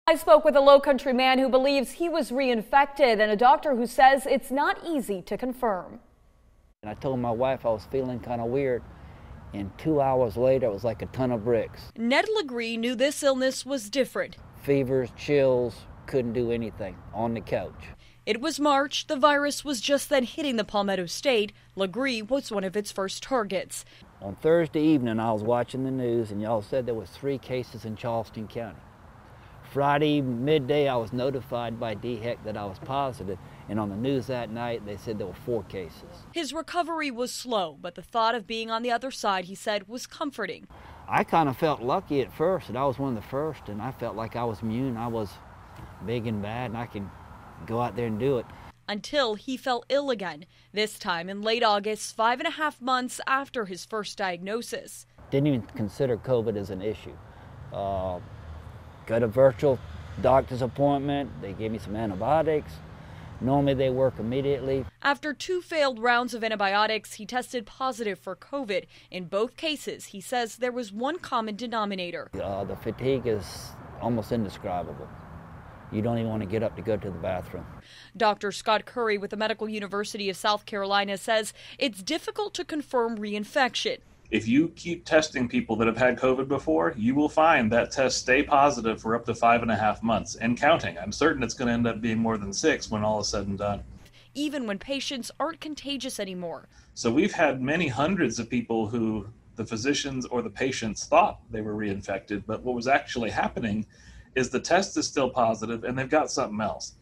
I spoke with a Lowcountry man who believes he was reinfected and a doctor who says it's not easy to confirm. And I told my wife I was feeling kind of weird, and 2 hours later it was like a ton of bricks. Ned Legree knew this illness was different. Fevers, chills, couldn't do anything, on the couch. It was March. The virus was just then hitting the Palmetto State. Legree was one of its first targets. On Thursday evening I was watching the news and y'all said there was 3 cases in Charleston County. Friday midday I was notified by DHEC that I was positive, and on the news that night they said there were 4 cases. His recovery was slow, but the thought of being on the other side, he said, was comforting. I kind of felt lucky at first that I was one of the first, and I felt like I was immune. I was big and bad and I could go out there and do it. Until he fell ill again, this time in late August, 5.5 months after his first diagnosis. Didn't even consider COVID as an issue. Got a virtual doctor's appointment. They gave me some antibiotics. Normally they work immediately. After 2 failed rounds of antibiotics, he tested positive for COVID. In both cases, he says there was one common denominator. The fatigue is almost indescribable. You don't even want to get up to go to the bathroom. Dr. Scott Curry with the Medical University of South Carolina says it's difficult to confirm reinfection. If you keep testing people that have had COVID before, you will find that tests stay positive for up to 5.5 months and counting. I'm certain it's going to end up being more than 6 when all is said and done. Even when patients aren't contagious anymore. So we've had many hundreds of people who the physicians or the patients thought they were reinfected, but what was actually happening is the test is still positive and they've got something else.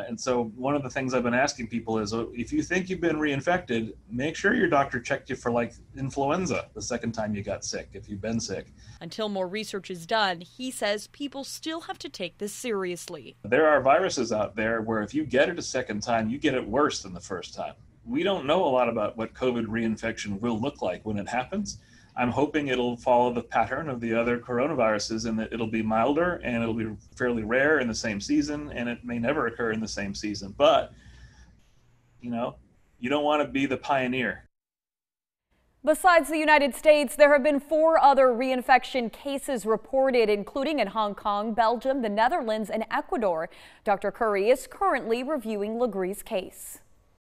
And so one of the things I've been asking people is, if you think you've been reinfected, make sure your doctor checked you for like influenza the second time you got sick, if you've been sick. Until more research is done, he says people still have to take this seriously. There are viruses out there where if you get it a second time, you get it worse than the first time. We don't know a lot about what COVID reinfection will look like when it happens. I'm hoping it'll follow the pattern of the other coronaviruses in that it'll be milder and it'll be fairly rare in the same season, and it may never occur in the same season. But, you don't want to be the pioneer. Besides the United States, there have been 4 other reinfection cases reported, including in Hong Kong, Belgium, the Netherlands, and Ecuador. Dr. Curry is currently reviewing Legree's case.